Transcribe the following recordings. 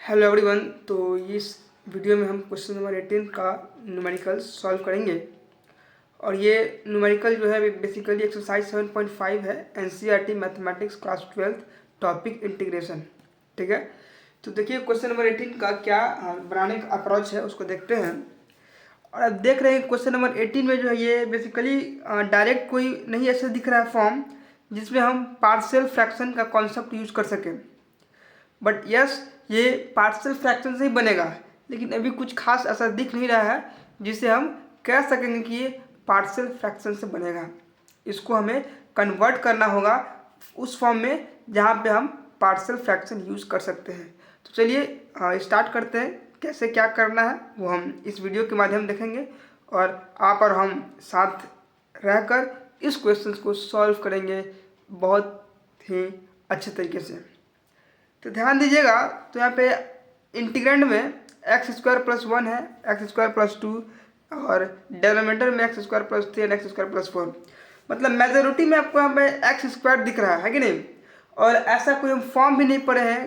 Hello everyone. तो इस video में हम क्वेश्चन नंबर 18 का न्यूमेरिकल सॉल्व करेंगे। और ये न्यूमेरिकल जो है बेसिकली एक्सरसाइज 7.5 है, NCERT mathematics class 12 topic integration. ठीक है, तो देखिए क्वेश्चन नंबर 18 का क्या बनाने का अप्रोच है उसको देखते हैं। और अब देख रहे हैं क्वेश्चन नंबर 18 में जो है ये बेसिकली डायरेक्ट कोई नहीं ऐसा दिख रहा है फॉर्म जिसमें हम पार्शियल फ्रैक्शन का कॉन्सेप्ट यूज कर सकें। बट यस, ये पार्शियल फ्रैक्शन से ही बनेगा, लेकिन अभी कुछ खास ऐसा दिख नहीं रहा है जिसे हम कह सकेंगे कि ये पार्शियल फ्रैक्शन से बनेगा। इसको हमें कन्वर्ट करना होगा उस फॉर्म में जहाँ पे हम पार्शियल फ्रैक्शन यूज़ कर सकते हैं। तो चलिए स्टार्ट करते हैं। कैसे क्या करना है वो हम इस वीडियो के माध्यम देखेंगे, और आप और हम साथ रहकर इस क्वेश्चन को सॉल्व करेंगे बहुत ही अच्छे तरीके से। तो ध्यान दीजिएगा, तो यहाँ पे इंटीग्रेंड में एक्स स्क्वायर प्लस 1 है, एक्स स्क्वायर प्लस 2, और डेनोमिनेटर में x square plus 3 and x square plus 4। मतलब मेजोरिटी में आपको यहाँ पे एक्स स्क्वायर दिख रहा है कि नहीं। और ऐसा कोई हम फॉर्म भी नहीं पढ़े हैं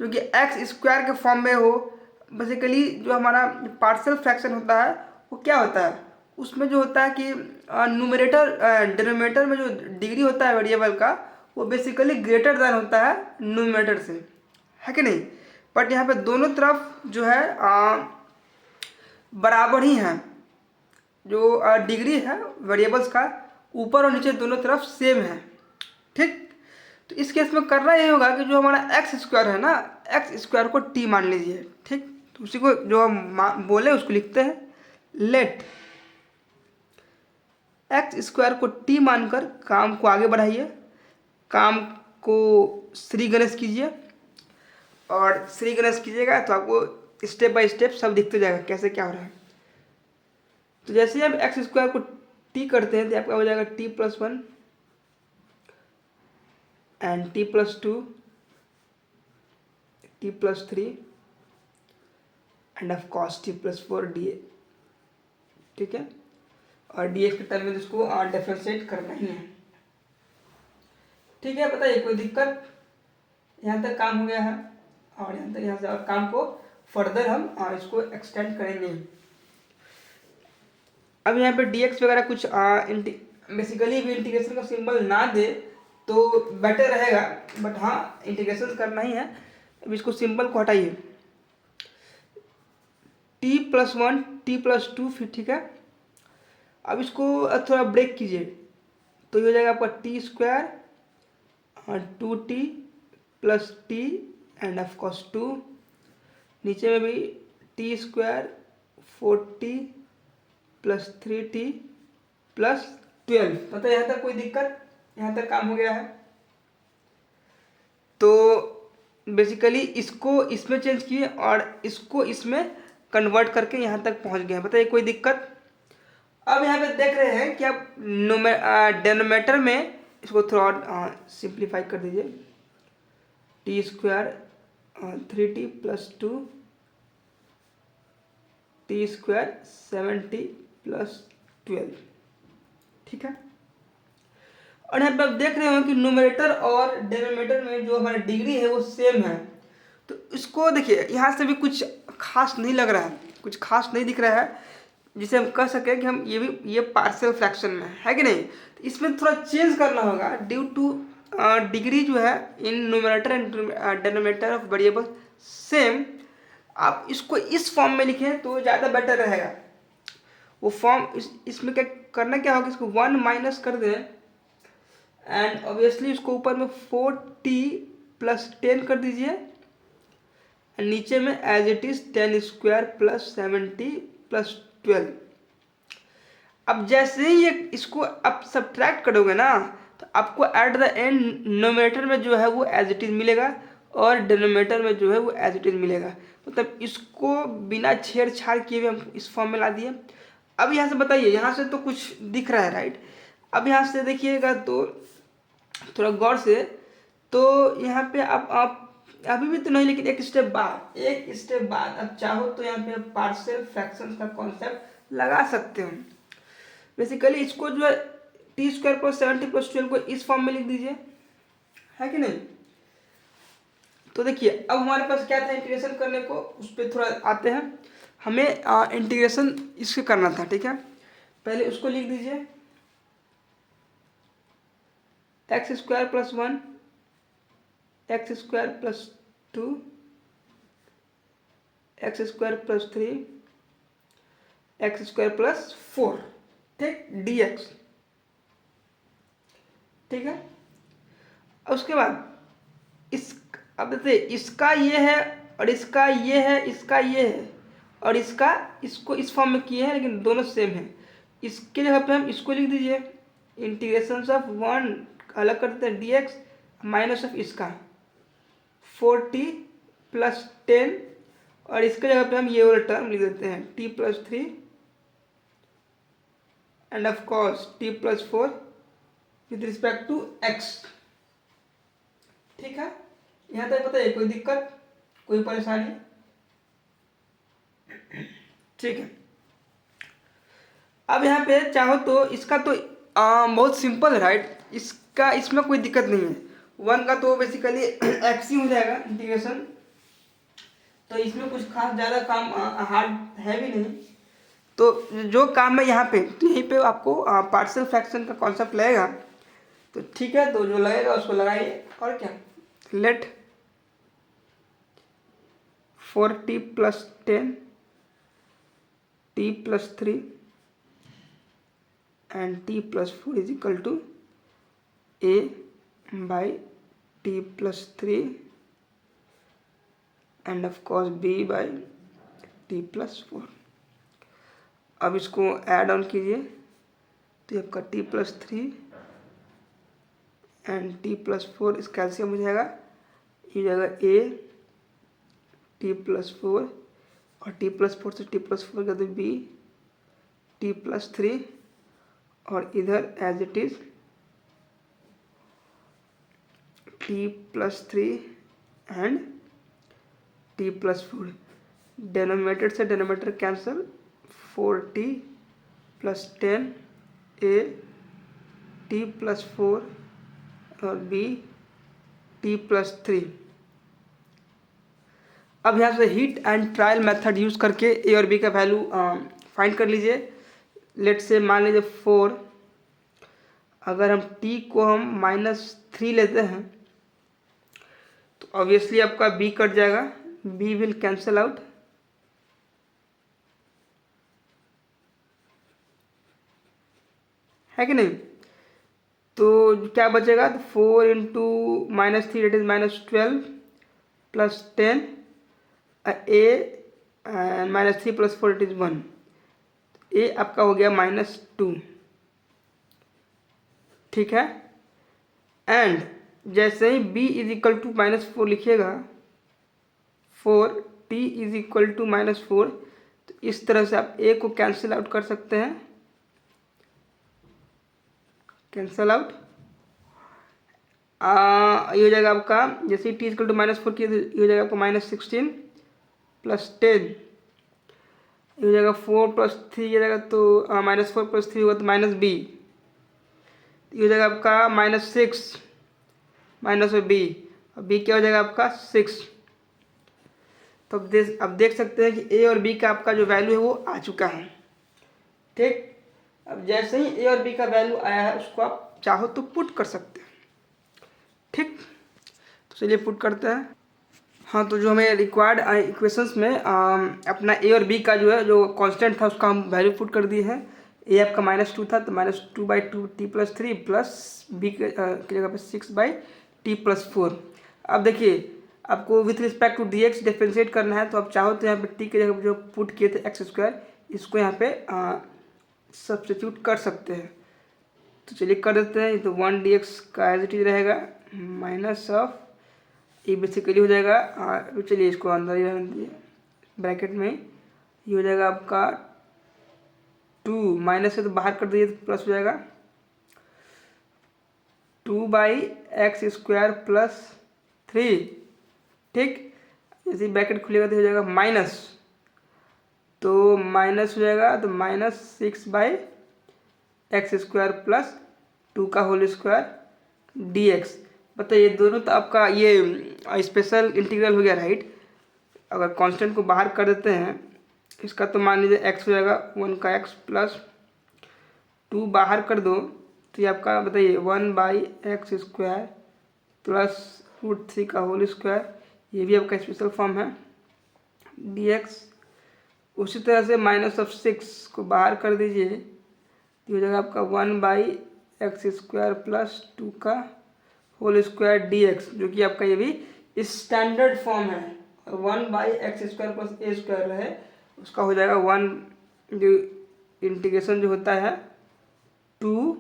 जो कि एक्स स्क्वायर के फॉर्म में हो। बेसिकली जो हमारा पार्शियल फ्रैक्शन होता है वो क्या होता है, उसमें जो होता है कि न्यूमरेटर डिनोमिनेटर में जो डिग्री होता है वेरिएबल का वो बेसिकली ग्रेटर देन होता है न्यूमरेटर से, है कि नहीं। बट यहाँ पे दोनों तरफ जो है बराबर ही हैं। जो डिग्री है वेरिएबल्स का ऊपर और नीचे दोनों तरफ सेम है। ठीक, तो इस केस में करना ये होगा कि जो हमारा एक्स स्क्वायर है ना, एक्स स्क्वायर को टी मान लीजिए। ठीक, तो उसी को जो हम बोले उसको लिखते हैं लेट एक्स स्क्वायर को टी मानकर काम को आगे बढ़ाइए, काम को श्री गणेश कीजिए। और श्री गणेश कीजिएगा तो आपको स्टेप बाय स्टेप सब दिखते जाएगा कैसे क्या हो रहा है। तो जैसे ही हम एक्स स्क्वायर को टी करते हैं तो आपका हो जाएगा T plus 1 and T plus 2, T plus 3 and of course T plus 4 D. ठीक है, और डी एक्स के टर्म में इसको डिफरेंशिएट करना ही है। ठीक है, बताइए कोई दिक्कत? यहाँ तक काम हो गया है, और यहाँ तक, यहाँ से और काम को फर्दर हम इसको एक्सटेंड करेंगे। अब यहाँ पे dx वगैरह कुछ बेसिकली भी इंटीग्रेशन का सिंबल ना दे तो बेटर रहेगा, बट हाँ इंटीग्रेशन करना ही है। अब इसको सिंबल को हटाइए, t प्लस 1 t प्लस 2, फिर ठीक है। अब इसको थोड़ा ब्रेक कीजिए तो ये हो जाएगा आपका T square 2t plus T and of course 2। नीचे में भी T square 4t plus 3t plus 12। पता है यहाँ तक कोई दिक्कत? यहाँ तक काम हो गया है। तो बेसिकली इसको इसमें चेंज किए और इसको इसमें कन्वर्ट करके यहाँ तक पहुँच गए हैं। बताइए कोई दिक्कत? अब यहाँ पे देख रहे हैं कि आप डेनोमीटर में इसको थोड़ा सिंप्लीफाई कर दीजिए। T square 3t plus 2 T square 7t plus 12। ठीक है, और यहाँ पे आप देख रहे हो कि न्यूमरेटर और डेनोमिनेटर में जो हमारी डिग्री है वो सेम है। तो इसको देखिए, यहाँ से भी कुछ खास नहीं लग रहा है, कुछ खास नहीं दिख रहा है जिसे हम कह सकें कि हम ये पार्शियल फ्रैक्शन में है कि नहीं। तो इसमें थोड़ा चेंज करना होगा ड्यू टू डिग्री जो है in numerator and denominator of variable same. आप इसको इस फॉर्म में लिखें तो ज़्यादा बेटर रहेगा। वो फॉर्म इसमें क्या करना, क्या होगा, इसको 1 माइनस कर दें एंड ऑब्वियसली उसको ऊपर में 4t प्लस 10 कर दीजिए, एंड नीचे में as it is 10 square plus 7t plus 12। अब जैसे ही ये इसको आप सब्ट्रैक्ट करोगे ना तो आपको एट द एंड नोमिनेटर में जो है वो एज इट इज मिलेगा और डिनोमिनेटर में जो है वो एज इट इज मिलेगा। मतलब इसको बिना छेड़छाड़ किए हुए हम इस फॉर्म में ला दिए। अब यहाँ से बताइए, यहाँ से तो कुछ दिख रहा है राइट। अब यहाँ से देखिएगा तो थोड़ा गौर से, तो यहाँ पे आप अभी भी तो नहीं, लेकिन एक स्टेप बाद अब चाहो तो यहाँ पे पार्शियल फ्रैक्शन का कॉन्सेप्ट लगा सकते हो। बेसिकली इसको जो है टी स्क्वायर प्लस 70 प्लस 12 को इस फॉर्म में लिख दीजिए, है कि नहीं। तो देखिए अब हमारे पास क्या था इंटीग्रेशन करने को, उस पर थोड़ा आते हैं। हमें इंटीग्रेशन इसके करना था, ठीक है। पहले उसको लिख दीजिए, x square plus 1 x square plus 2 x square plus 3 x square plus 4, ठीक, डी एक्स, ठीक है। उसके बाद इस, अब देखिए इसका ये है और इसका ये है, इसका ये है और इसका, इसको इस फॉर्म में किए हैं लेकिन दोनों सेम है। इसके जगह पे हम इसको लिख दीजिए, इंटीग्रेशन ऑफ 1 अलग कर देते हैं डी एक्स माइनस ऑफ इसका 4t प्लस 10 और इसके जगह पे हम ये वाला टर्म लिख देते हैं t plus 3 and of course t plus 4 with respect to x, ठीक है। यहाँ तक बताइए कोई दिक्कत, कोई परेशानी? ठीक है। अब यहाँ पे चाहो तो इसका तो बहुत सिंपल है, राइट। इसका इसमें कोई दिक्कत नहीं है, 1 का तो बेसिकली एक्स ही हो जाएगा इंटीग्रेशन, तो इसमें कुछ खास ज़्यादा काम हार्ड है भी नहीं। तो जो काम है यहाँ पे, यहीं पे आपको पार्शियल फ्रैक्शन का कॉन्सेप्ट लगेगा, तो ठीक है, तो जो लगेगा उसको लगाइए। और क्या, let 4t plus 10 t plus 3 and t plus 4 is equal to a by t plus 3 and of course b by t plus 4। अब इसको ऐड ऑन कीजिए तो आपका t plus 3 and t plus 4 इस कैल्सियम हो जाएगा, ये जाएगा a t प्लस 4 और t प्लस 4 से t प्लस 4 का तो b t प्लस 3 और इधर as it is t plus 3 and t plus 4, denominator से denominator cancel, 4t plus 10 a t plus 4 और b t प्लस 3। अब यहाँ से hit and trial method use करके a और b का वैल्यू फाइंड कर लीजिए। लेट से मान लीजिए 4, अगर हम t को हम -3 लेते हैं तो ऑब्वियसली आपका b कट जाएगा, b विल कैंसल आउट, है कि नहीं। तो क्या बचेगा, तो 4 इंटू -3 डेट is -12 plus 10 a -3 plus 4 it is 1, a आपका हो गया -2, ठीक है। एंड जैसे ही b इज इक्वल टू -4 लिखिएगा, 4t इज इक्वल टू -4, तो इस तरह से आप a को कैंसिल आउट कर सकते हैं, कैंसल आउट। ये हो जाएगा आपका, जैसे ही t इक्वल टू -4 की, ये हो जाएगा आपका -16 प्लस 10, ये हो जाएगा 4 प्लस 3, ये जाएगा तो -4 प्लस 3 होगा तो -b, ये हो जाएगा आपका -6 माइनस में b, और b क्या हो जाएगा आपका 6। तो अब देख सकते हैं कि a और b का आपका जो वैल्यू है वो आ चुका है, ठीक। अब जैसे ही a और b का वैल्यू आया है उसको आप चाहो तो पुट कर सकते हैं, ठीक। तो चलिए पुट करते हैं। हाँ, तो जो हमें रिक्वायर्ड इक्वेशंस में अपना a और b का जो है जो कांस्टेंट था उसका हम वैल्यू पुट कर दिए हैं। a आपका -2 था तो -2/2 t प्लस 3 प्लस b की जगह पे 6/t प्लस 4। अब देखिए आपको with respect to dx differentiate करना है, तो आप चाहो तो यहाँ पे t की जगह जो पुट किए थे x², इसको यहाँ पे सब्स्टिट्यूट कर सकते हैं। तो चलिए कर देते हैं। तो 1 dx का एज इट इज रहेगा, माइनस ऑफ ये बेसिकली हो जाएगा, चलिए इसको अंदर ही रहने दीजिए ब्रैकेट में, ये हो जाएगा आपका 2, माइनस से तो बाहर कर दीजिए तो प्लस हो जाएगा 2/x² प्लस 3, ठीक। जैसे ब्रैकेट खुलेगा तो हो जाएगा माइनस, तो माइनस हो जाएगा तो -6/x² प्लस 2 का होल स्क्वायर dx। बताइए दोनों तो आपका ये स्पेशल इंटीग्रल हो गया राइट। अगर कांस्टेंट को बाहर कर देते हैं इसका तो मान लीजिए x हो जाएगा 1 का x प्लस 2 बाहर कर दो तो ये आपका बताइए 1/x² प्लस √3 का होल स्क्वायर, ये भी आपका स्पेशल फॉर्म है dx। उसी तरह से -6 को बाहर कर दीजिए तो हो जाएगा आपका 1/x² प्लस 2 का होल स्क्वायर dx, जो कि आपका ये भी स्टैंडर्ड फॉर्म है। और 1/x² प्लस a² रहे उसका हो जाएगा 1 जो इंटीग्रेशन जो होता है 2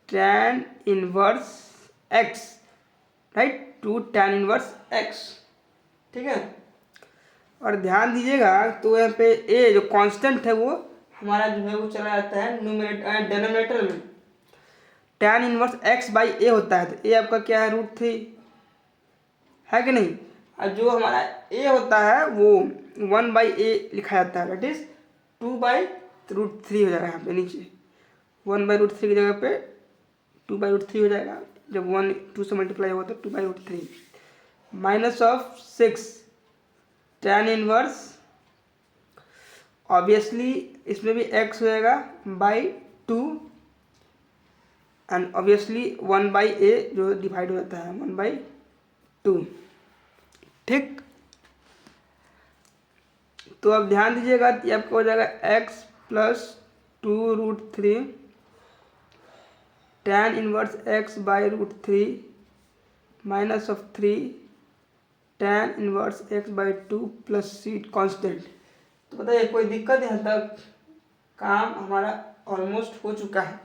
tan inverse x right, 2 tan inverse x, ठीक है। और ध्यान दीजिएगा तो यहाँ पे a जो कांस्टेंट है वो हमारा जो है वो चला जाता है डिनोमिनेटर में। tan इनवर्स x/a होता है तो a आपका क्या है √3 है कि नहीं। और जो हमारा a होता है वो 1/a लिखा जाता है, दैट इज 2/√3 हो जाएगा यहाँ पे नीचे 1/√3 की जगह पे 2/√3 हो जाएगा। जब 1 2 से मल्टीप्लाई होगा तो 2/√3 -6 tan इनवर्स, ऑब्वियसली इसमें भी x हो जाएगा /2 एंड ऑब्वियसली 1/a जो डिवाइड हो जाता है 1/2, ठीक। तो अब ध्यान दीजिएगा ये आपका हो जाएगा x plus 2√3 tan inverse x/√3 -3 tan inverse x/2 plus c constant. तो बताइए कोई दिक्कत यहाँ तक, काम हमारा ऑलमोस्ट हो चुका है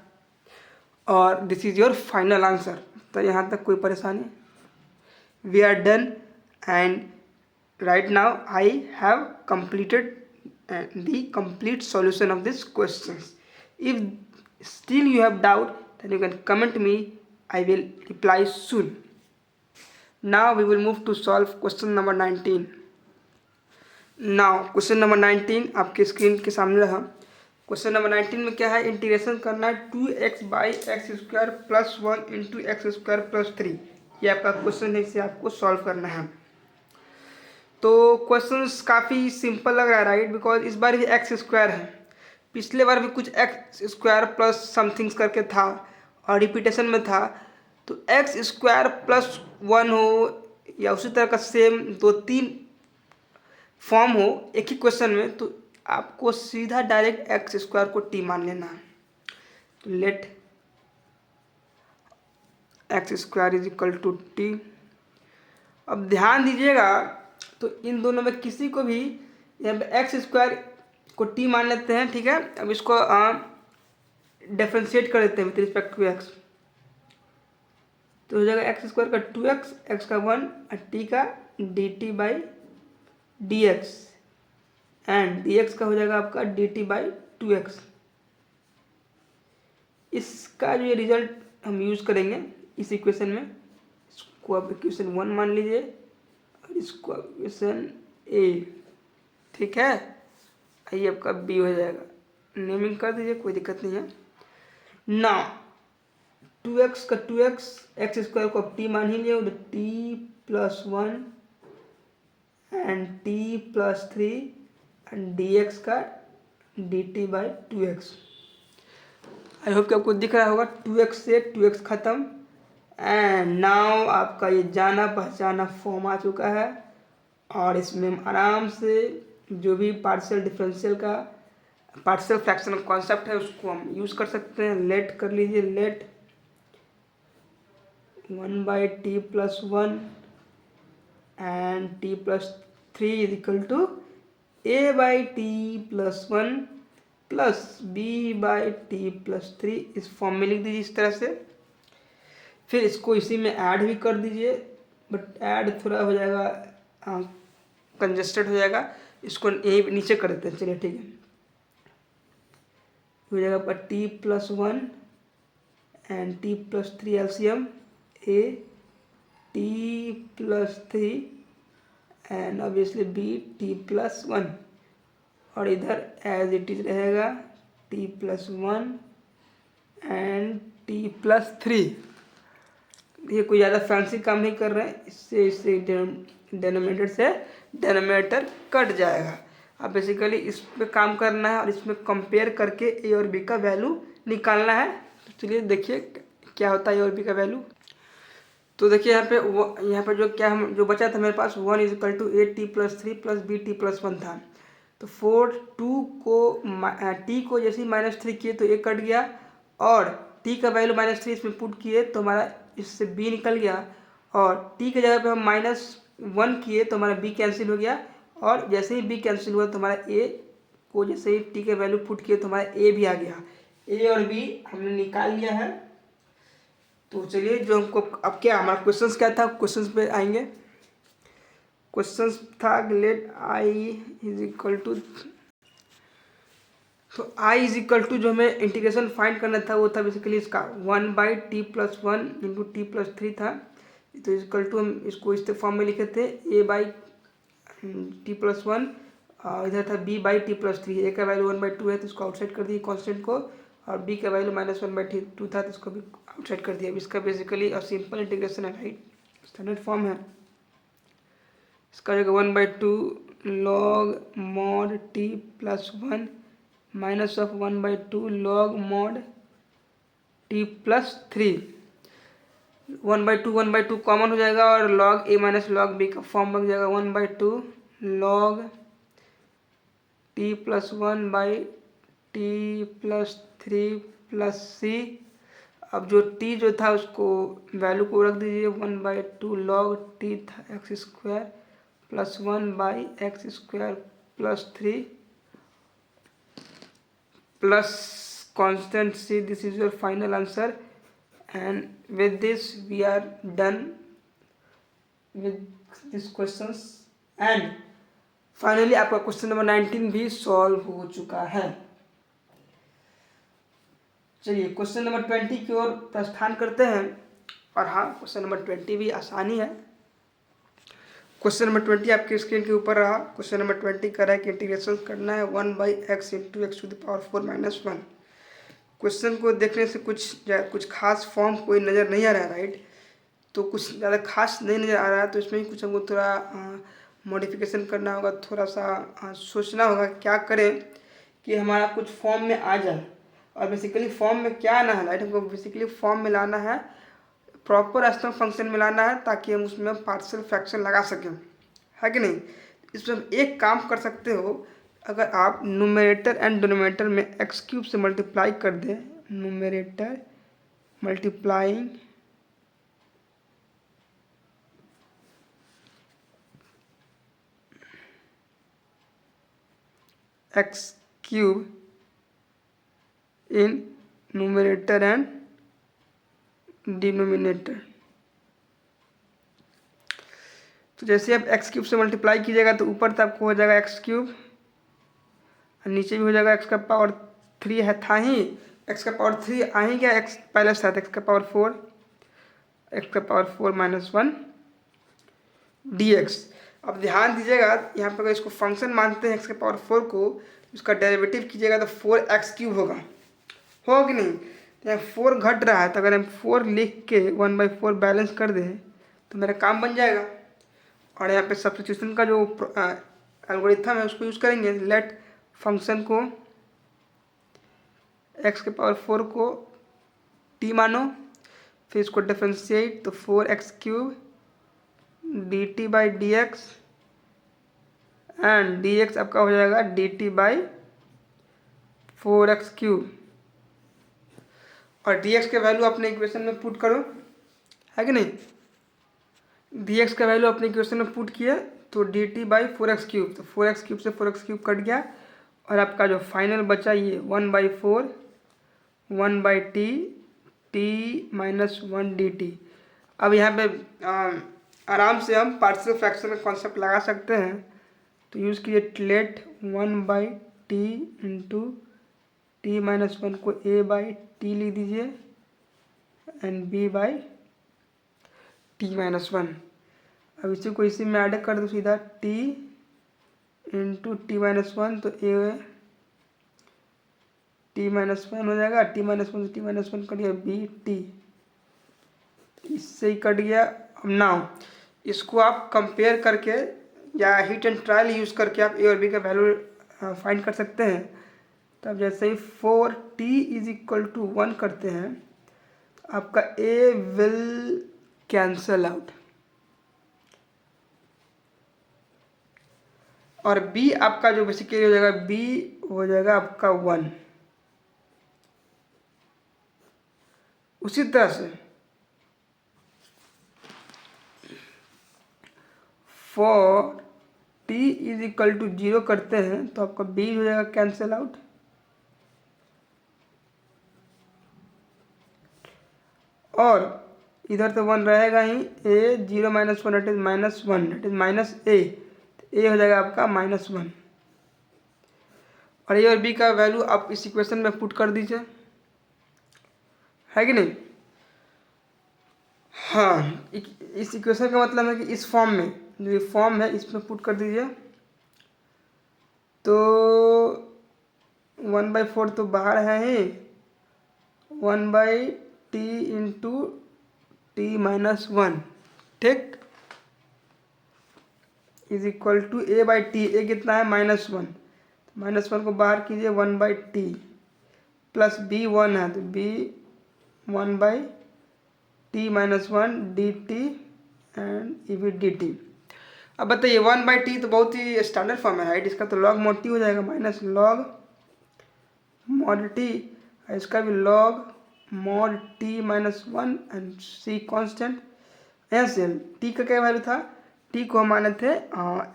और this is your final answer. तो यहाँ तक कोई परेशानी, we are done and right now I have completed the complete solution of this questions. If still you have doubt then you can comment me, I will reply soon. Now we will move to solve question number 19. Now question number 19 आपके screen के सामने रहा। Question number 19 में क्या है, integration करना है 2x/x² plus 1 into x² plus 3। ये आपका क्वेश्चन है, इसे आपको सॉल्व करना है। तो क्वेश्चन काफ़ी सिंपल लग रहा है राइट, बिकॉज इस बार भी x² है, पिछले बार भी कुछ x² प्लस समथिंग्स करके था और रिपीटेशन में था। तो x² प्लस 1 हो या उसी तरह का सेम 2-3 फॉर्म हो एक ही क्वेश्चन में, तो आपको सीधा डायरेक्ट x² को t मान लेना है। तो let x² is equal to t। अब ध्यान दीजिएगा तो इन दोनों में किसी को भी यहाँ पे x² को t मान लेते हैं, ठीक है। अब इसको डिफरेंशिएट कर देते हैं विथ रिस्पेक्ट टू x, तो हो जाएगा x² का 2x, x का 1 और t का dt/dx एंड dx का हो जाएगा आपका dt/2x। इसका जो ये रिजल्ट हम यूज़ करेंगे इस इक्वेशन में, इसको आप इक्वेशन 1 मान लीजिए और इसको इक्वेशन a, ठीक है। आइए आपका b हो जाएगा, नेमिंग कर दीजिए, कोई दिक्कत नहीं है ना। 2x का 2x, x² को आप t मान ही लिए, t+1 and t+3 and dx का dt/2x। आई होप कि आपको दिख रहा होगा 2x से 2x खत्म एंड नाउ आपका ये जाना पहचाना फॉर्म आ चुका है और इसमें हम आराम से जो भी पार्शियल डिफरेंशियल का पार्शियल फ्रैक्शन कॉन्सेप्ट है उसको हम यूज़ कर सकते हैं। लेट कर लीजिए, let 1/t+1 and t+3 is equal to a/t+1 plus b/t+3 इस फॉर्म में लिख दीजिए इस तरह से। फिर इसको इसी में ऐड भी कर दीजिए, बट ऐड थोड़ा हो जाएगा कंजस्टेड हो जाएगा, इसको यहीं नीचे कर देते हैं, चलिए ठीक है। हो जाएगा आपका t+1 and t+3 LCM a, t+3 and obviously b t+1 और इधर एज इट इज रहेगा t+1 एंड t+3। ये कोई ज़्यादा फैंसी काम नहीं कर रहे हैं, इससे डेनोमिनेटर से डेनोमिनेटर कट जाएगा। अब बेसिकली इस पे काम करना है और इसमें कंपेयर करके ए और बी का वैल्यू निकालना है। तो चलिए देखिए क्या होता है ए और बी का वैल्यू। तो देखिए यहाँ पे जो बचा था मेरे पास 1 = a+t+3+b+t+1 था। तो 4 को टी को जैसे ही -3 किए तो ए कट गया और टी का वैल्यू -3 इसमें पुट किए तो हमारा इससे बी निकल गया और टी की जगह पे हम -1 किए तो हमारा बी कैंसिल हो गया और जैसे ही बी कैंसिल हुआ तो हमारा ए को जैसे ही टी के वैल्यू पुट किए तो हमारा ए भी आ गया। ए और बी हमने निकाल लिया है। तो चलिए जो हमको अब क्या हमारा क्वेश्चंस क्या था, क्वेश्चंस पे आएंगे। क्वेश्चंस था let I is equal to, तो आई इज इक्वल टू जो हमें इंटीग्रेशन फाइंड करना था वो था बेसिकली इसका 1/t+1 इंटू t+3 था। तो इक्वल टू हम इसको इस फॉर्म में लिखे थे a/t+1 इधर था b/t+3। a का वैल्यू 1/2 है तो इसको आउटसाइड कर दिए कॉन्स्टेंट को और b का वैल्यू -1/2 था तो इसको भी आउटसाइड कर दिया। इसका बेसिकली सिंपल इंटीग्रेशन है, राइट, स्टैंडर्ड फॉर्म है। इसका जगह 1/2 log mod t+1 -1/2 log mod t+3। 1/2 common हो जाएगा और log a minus log b का फॉर्म बन जाएगा 1/2 log t+1/t+3+c। अब जो t जो था उसको वैल्यू को रख दीजिए 1/2 log t था x² + 1/x² + 3 plus constant c। This is your final answer and with this we are done with these questions and finally आपका क्वेश्चन नंबर 19 भी सॉल्व हो चुका है। चलिए क्वेश्चन नंबर 20 की ओर प्रस्थान करते हैं। और हाँ, क्वेश्चन नंबर 20 भी आसानी है। क्वेश्चन नंबर 20 आपके स्क्रीन के ऊपर रहा। क्वेश्चन नंबर 20 कर रहा है कि इंटीग्रेशन करना है 1/x × x⁴ -1। क्वेश्चन को देखने से कुछ खास फॉर्म कोई नज़र नहीं आ रहा है, राइट। तो कुछ ज़्यादा खास नहीं नज़र आ रहा है तो इसमें ही कुछ हमको थोड़ा मॉडिफिकेशन करना होगा, थोड़ा सा सोचना होगा क्या करें कि हमारा कुछ फॉर्म में आ जाए। और बेसिकली फॉर्म में क्या आना है, राइट, हमको बेसिकली फॉर्म में लाना है, प्रॉपर एस्टम फंक्शन में लाना है ताकि हम उसमें पार्शियल फ्रैक्शन लगा सकें, है कि नहीं। इसमें हम एक काम कर सकते हो, अगर आप न्यूमरेटर एंड डिनोमिनेटर में x³ से मल्टीप्लाई कर दें, numerator multiplying x³ in numerator and denominator. तो जैसे आप x³ से मल्टीप्लाई कीजिएगा तो ऊपर तक हो जाएगा x³ और नीचे भी हो जाएगा x⁴ है, था ही x⁴ आ ही गया, x पहले से था x⁴ -1 dx। अब ध्यान दीजिएगा यहाँ पर अगर इसको फंक्शन मानते हैं x⁴ को, उसका डेरिवेटिव कीजिएगा तो 4x³ होगा कि नहीं। तो यहाँ 4 घट रहा है तो अगर हम 4 लिख के 1/4 बैलेंस कर दें तो मेरा काम बन जाएगा। और यहाँ पे सब्स्टिट्यूशन का जो एल्गोरिथम है उसको यूज़ करेंगे। लेट फंक्शन को x⁴ को t मानो, फिर इसको डिफरेंशिएट तो 4x³ dt/dx एंड dx आपका हो जाएगा dt/4x³। और dx के वैल्यू अपने इक्वेशन में पुट करो, है कि नहीं। dx का वैल्यू अपने इक्वेशन में पुट किया तो dt/4x³, तो 4x³ से 4x³ कट गया और आपका जो फाइनल बचा ये 1/4 1/t t-1 dt। अब यहाँ पे आराम से हम पार्शियल फ्रैक्शन का कॉन्सेप्ट लगा सकते हैं। तो यूज़ कीजिए लेट 1/t × t-1 को a/t लिख दीजिए एंड b/t-1। अब इसी को इसी में ऐड कर दो सीधा t × t-1 तो a t-1 हो जाएगा, t-1 से t-1 कर दिया bt। इससे ही कट गया। अब नाउ इसको आप कंपेयर करके या हिट एंड ट्रायल यूज़ करके आप ए और बी का वैल्यू फाइंड कर सकते हैं। तो अब जैसे ही 4t = 1 करते हैं आपका ए विल कैंसल आउट और बी आपका जो बेसिकली हो जाएगा, बी हो जाएगा आपका 1। उसी तरह से फॉर t = 0 करते हैं तो आपका बी हो जाएगा कैंसल आउट और इधर तो 1 रहेगा ही। a 0 - 1 it is -1 it is -a, ए हो जाएगा आपका -1 और ए और बी का वैल्यू आप इस इक्वेशन में पुट कर दीजिए, है कि नहीं। हाँ, इस इक्वेशन का मतलब है कि इस फॉर्म में जो ये फॉर्म है इसमें पुट कर दीजिए। तो 1/4 तो बाहर है ही, 1/t × t-1 ठीक = a/t। ए कितना है -1, -1 को बाहर कीजिए 1/t प्लस b 1 है तो b 1/t-1 dt and e dt। अब बताइए 1/t तो बहुत ही स्टैंडर्ड फॉर्म है राइट। इसका तो log mod t हो जाएगा -log mod t, इसका भी log mod t-1 and c constant. यहाँ से t का क्या वैल्यू था, t को हम माने थे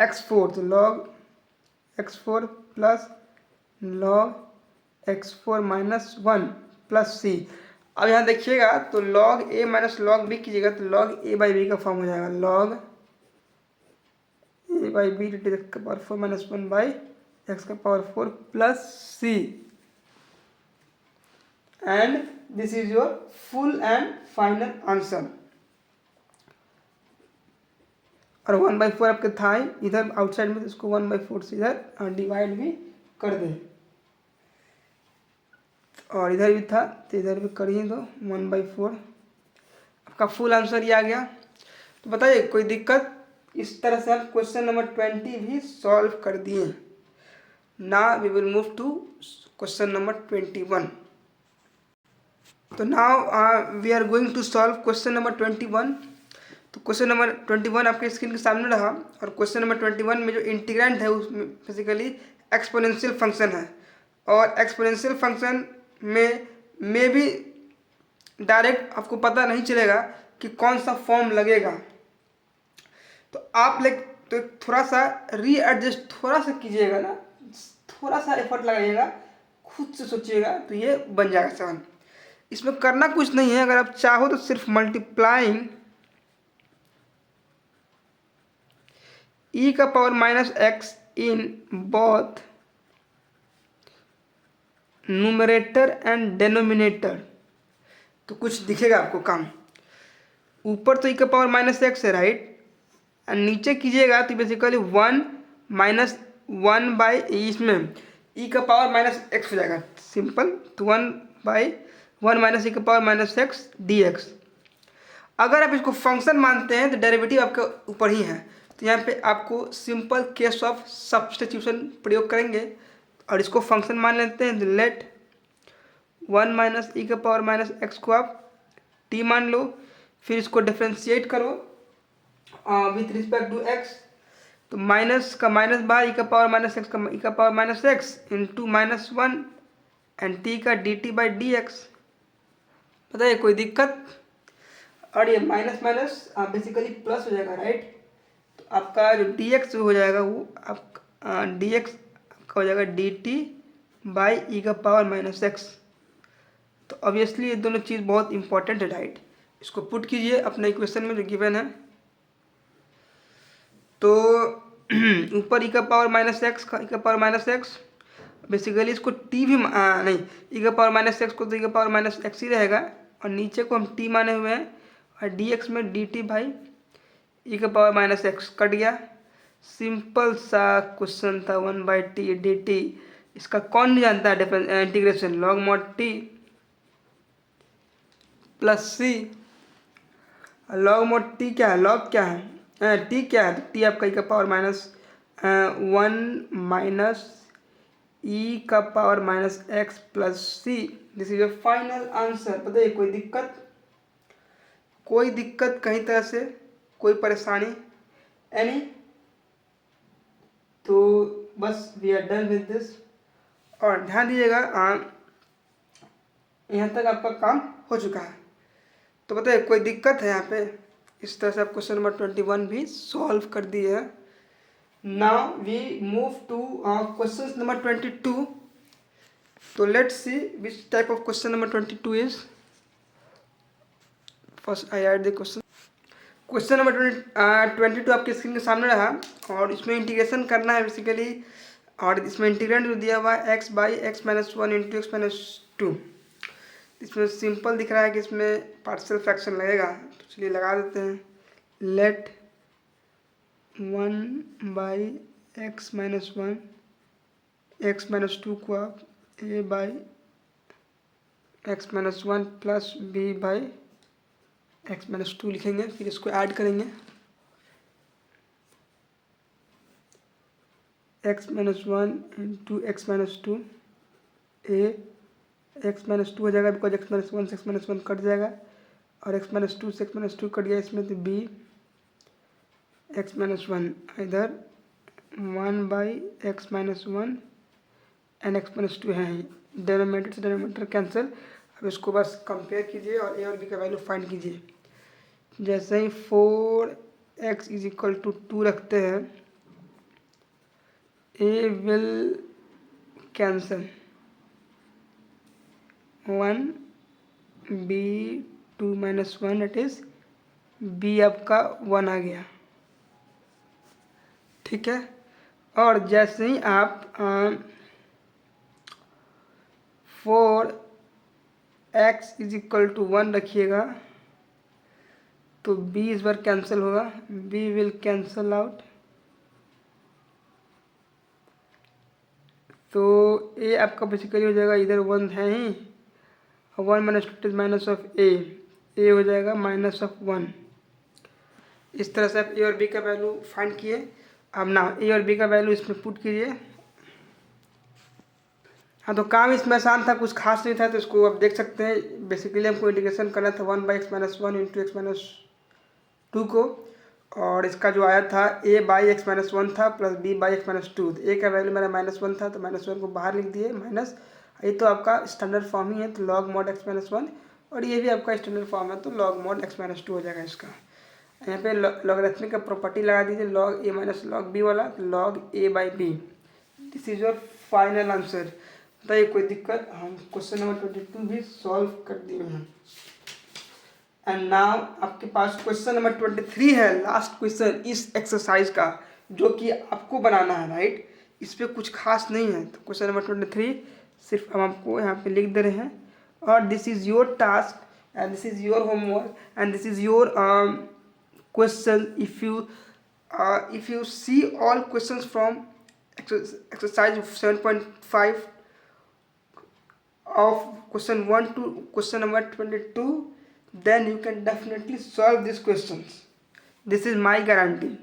x4 तो log x4 plus log x4 - 1 plus c। अब यहाँ देखिएगा तो log a - log b कीजिएगा तो log a/b का फॉर्म हो जाएगा log a/b × x⁴ - 1/x⁴ plus c and this is your full and final answer. और 1/4 आपके था ही इधर आउटसाइड में, तो इसको 1/4 से इधर डिवाइड भी कर दें और इधर भी था तो इधर भी कर ही दो 1/4। आपका फुल आंसर ये आ गया। तो बताइए कोई दिक्कत। इस तरह से हम क्वेश्चन नंबर 20 भी सॉल्व कर दिए। Now we will move to question number 21। तो now we are going to solve question number 21। तो क्वेश्चन नंबर 21 आपके स्क्रीन के सामने रहा और क्वेश्चन नंबर 21 में जो इंटीग्रेंट है उसमें बेसिकली एक्सपोनेंशियल फंक्शन है और एक्सपोनेंशियल फंक्शन में भी डायरेक्ट आपको पता नहीं चलेगा कि कौन सा फॉर्म लगेगा। तो आप तो थोड़ा सा रीएडजस्ट थोड़ा सा कीजिएगा ना, थोड़ा सा एफर्ट लगाइएगा, खुद से सोचिएगा तो ये बन जाएगा सवाल। इसमें करना कुछ नहीं है, अगर आप चाहो तो सिर्फ multiplying e⁻x in both numerator and denominator तो कुछ दिखेगा आपको काम। ऊपर तो e⁻x है राइट, और नीचे कीजिएगा तो बेसिकली 1 - 1 इसमें e⁻x हो जाएगा सिंपल। तो 1/1 - e⁻x dx। अगर आप इसको फंक्शन मानते हैं तो डेरिवेटिव आपके ऊपर ही है। तो यहाँ पे आपको सिंपल केस ऑफ सब्स्टिट्यूशन प्रयोग करेंगे और इसको फंक्शन मान लेते हैं। तो लेट 1 - e⁻x को आप t मान लो, फिर इसको डिफ्रेंशिएट करो विथ रिस्पेक्ट टू x। तो माइनस का माइनस बाहर e⁻x का e⁻x इंटू -1 एंड t का dt/dx। बताइए कोई दिक्कत। और ये माइनस माइनस बेसिकली प्लस हो जाएगा राइट। तो आपका जो dx हो जाएगा वो आप dx आपका हो जाएगा dt/e⁻x। तो ऑब्वियसली ये दोनों चीज़ बहुत इंपॉर्टेंट है राइट। इसको पुट कीजिए अपने इक्वेशन में जो गिवन है। तो ऊपर e⁻x बेसिकली इसको t भी नहीं, e⁻x को तो e⁻x ही रहेगा और नीचे को हम t माने हुए हैं और dx में dt/e⁻x कट गया। सिंपल सा क्वेश्चन था 1/t dt। इसका कौन नहीं जानता है integration, log mod t plus c log mode T क्या है, लॉग क्या है, टी क्या है, टी आपका ई का पावर माइनस 1 माइनस ई का power minus x plus c. This is your final answer. बताइए कोई दिक्कत कहीं तरह से, कोई परेशानी एनी? तो बस we are done with this. और ध्यान दीजिएगा यहाँ तक आपका काम हो चुका है। तो बताइए कोई दिक्कत है यहाँ पे? इस तरह से आप क्वेश्चन नंबर 21 भी सॉल्व कर दिए हैं। Now we move to question number 22। तो let's see which type of question number 22 is. First I add the question number 22 आपके स्क्रीन के सामने रहा, और इसमें इंटीग्रेशन करना है बेसिकली। और इसमें इंटीग्रेंड जो दिया हुआ है x by x minus 1 into x minus 2। इसमें सिंपल दिख रहा है कि इसमें पार्शियल फ्रैक्शन लगेगा, तो चलिए लगा देते हैं। Let 1 by x minus 1 x minus 2 को आप a by x minus 1 plus b by x minus 2 लिखेंगे, फिर इसको ऐड करेंगे। X minus 1 into x minus 2 a x minus 2 हो जाएगा, बिकॉज एक्स माइनस 1 से एक्स माइनस 1 कट जाएगा, और एक्स माइनस 2 से एक्स माइनस 2 कट गया इसमें, तो बी एक्स माइनस 1 इधर 1 by x minus 1 and x minus 2 है ही, डेनोमीटर से डेनोमीटर कैंसिल। अब इसको बस कंपेयर कीजिए और ए और बी का वैल्यू फाइंड कीजिए। जैसे ही 4x इज इक्वल टू 2 रखते हैं, a will cancel 1 b 2 minus 1 it is b आपका 1 आ गया, ठीक है। और जैसे ही आप 4x इज इक्वल टू 1 रखिएगा, तो b इस बार कैंसिल होगा, b विल कैंसिल आउट। तो a आपका बेसिकली हो जाएगा, इधर 1 है ही, 1 minus 2 is minus of a हो जाएगा माइनस ऑफ 1। इस तरह से आप a और b का वैल्यू फाइंड किए। अब ना a और b का वैल्यू इसमें पुट कीजिए। हाँ, तो काम इसमें आसान था, कुछ खास नहीं था, तो इसको आप देख सकते हैं। बेसिकली हमको इंटीग्रेशन करना था 1 by x minus 1 into x minus 2 को, और इसका जो आया था a बाई एक्स माइनस 1 था plus b by x minus 2। तो a का वैल्यू मेरा -1 था, तो -1 को बाहर लिख दिए माइनस। ये तो आपका स्टैंडर्ड फॉर्म ही है, तो लॉग मॉड एक्स माइनस 1, और ये भी आपका स्टैंडर्ड फॉर्म है, तो लॉग मॉड एक्स माइनस 2 हो जाएगा इसका। यहाँ पे लॉगरिथमिक का प्रॉपर्टी लगा दीजिए, log a minus log b वाला, तो log a by B. This is your final answer. बताइए कोई दिक्कत? हम क्वेश्चन नंबर 22 भी सॉल्व कर दिए हैं। एंड नाउ आपके पास क्वेश्चन नंबर 23 है, लास्ट क्वेश्चन इस एक्सरसाइज का, जो कि आपको बनाना है, राइट। इस पर कुछ खास नहीं है। तो क्वेश्चन नंबर 23 सिर्फ हम आपको यहाँ पे लिख दे रहे हैं, और this is your task and this is your homework and this is your question. If you see all questions from exercise 7.5 of question 1 to question number 22, then you can definitely solve these questions. This is my guarantee.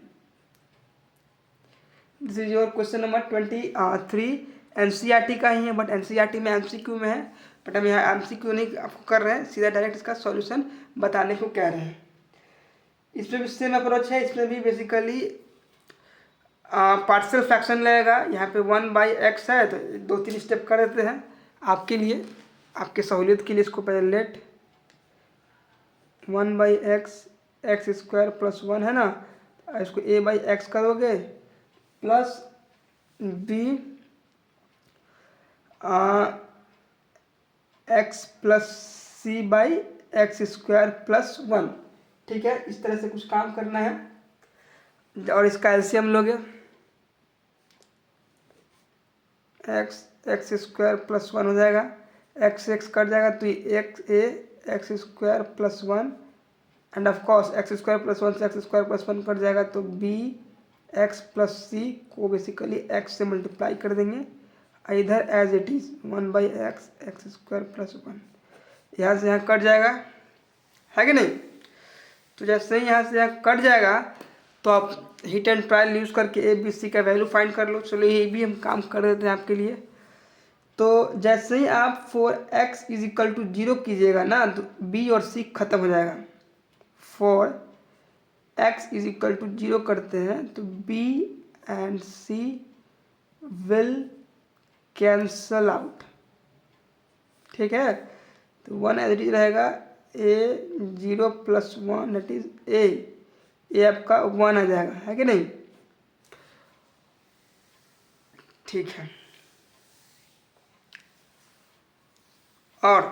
This is your question number 23। NCERT का ही है, but NCERT में MCQ में है, but हम यहाँ MCQ नहीं आपको कर रहे हैं, सीधा डायरेक्ट इसका सॉल्यूशन बताने को कह रहे हैं। इसमें भी सेम अप्रोच है। इसमें भी बेसिकली पार्शियल फ्रैक्शन लगेगा। यहाँ पे 1 बाई एक्स है, तो 2-3 स्टेप कर देते हैं आपके लिए, आपके सहूलियत के लिए। इसको पहले let 1 by x square plus 1 है ना, इसको a बाई एक्स करोगे plus b x plus c by x square plus 1, ठीक है। इस तरह से कुछ काम करना है, और इसका एलसीएम लोगे, एक्स स्क्वायर प्लस 1 हो जाएगा, एक्स कट जाएगा, तो x square plus 1 and of course x square plus 1 से एक्स स्क्वायर प्लस 1 कट जाएगा, तो बी एक्स प्लस सी को बेसिकली एक्स से मल्टीप्लाई कर देंगे, इधर as it is 1 by x square plus 1, यहाँ से यहाँ कट जाएगा, है कि नहीं। तो जैसे ही यहाँ से यहाँ कट जाएगा तो आप हिट एंड ट्रायल यूज़ करके ए बी सी का वैल्यू फाइंड कर लो। चलो ये भी हम काम कर देते हैं आपके लिए। तो जैसे ही आप 4x इज इक्वल टू 0 कीजिएगा ना तो b और c खत्म हो जाएगा। 4x इज इक्वल टू 0 करते हैं तो b and c will cancel out. ठीक है, तो 1 एज इट इज रहेगा, a 0 plus 1 that is a आपका 1 आ जाएगा, है कि नहीं। ठीक है, और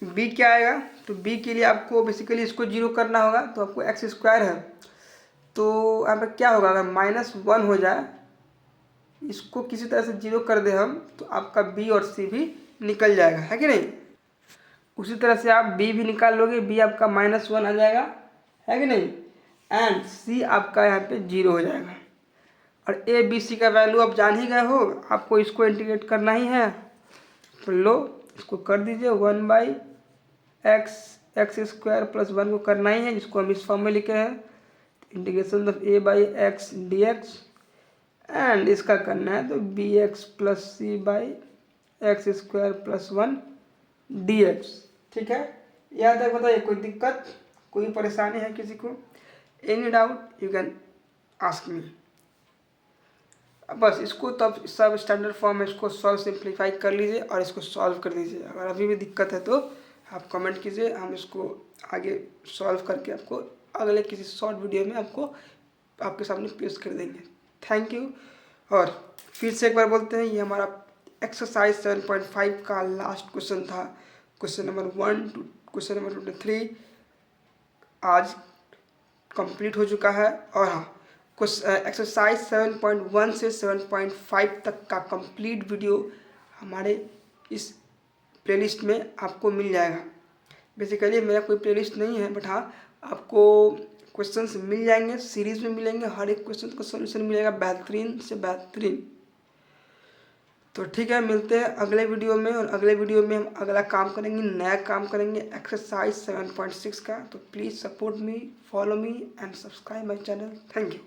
b क्या आएगा, तो b के लिए आपको बेसिकली इसको 0 करना होगा। तो आपको एक्स स्क्वायर है तो यहाँ पर क्या होगा, अगर -1 हो जाए, इसको किसी तरह से 0 कर दे हम, तो आपका b और c भी निकल जाएगा, है कि नहीं। उसी तरह से आप b भी निकाल लोगे, b आपका -1 आ जाएगा, है कि नहीं, एंड c आपका यहाँ पे 0 हो जाएगा। और a b c का वैल्यू आप जान ही गए हो, आपको इसको इंटीग्रेट करना ही है। तो लो इसको कर दीजिए, 1/x स्क्वायर प्लस 1 को करना ही है, जिसको हम इस फॉर्म में लिखे हैं, integration of a/x dx, and इसका करना है तो bx plus c by x square plus 1 dx। ठीक है, यहाँ तक बताइए, कोई दिक्कत, कोई परेशानी है किसी को, any doubt you can ask me. बस इसको तब सब स्टैंडर्ड फॉर्म में इसको सॉल्व सिंप्लीफाई कर लीजिए और इसको सॉल्व कर दीजिए। अगर अभी भी दिक्कत है तो आप कमेंट कीजिए, हम इसको आगे सॉल्व करके आपको अगले किसी शॉर्ट वीडियो में आपको आपके सामने पेश कर देंगे। Thank you. और फिर से एक बार बोलते हैं, ये हमारा एक्सरसाइज 7.5 का लास्ट क्वेश्चन था। Question number 1 to question number 23 आज कंप्लीट हो चुका है। और हाँ, एक्सरसाइज 7.1 से 7.5 तक का कंप्लीट वीडियो हमारे इस प्लेलिस्ट में आपको मिल जाएगा। बेसिकली मेरा कोई प्लेलिस्ट नहीं है, बट हाँ आपको क्वेश्चंस मिल जाएंगे, सीरीज़ में मिलेंगे, हर एक क्वेश्चन का सॉल्यूशन मिलेगा बेहतरीन से बेहतरीन। तो ठीक है, मिलते हैं अगले वीडियो में, और अगले वीडियो में हम अगला काम करेंगे, नया काम करेंगे एक्सरसाइज 7.6 का। तो please support me, follow me and subscribe my channel. Thank you.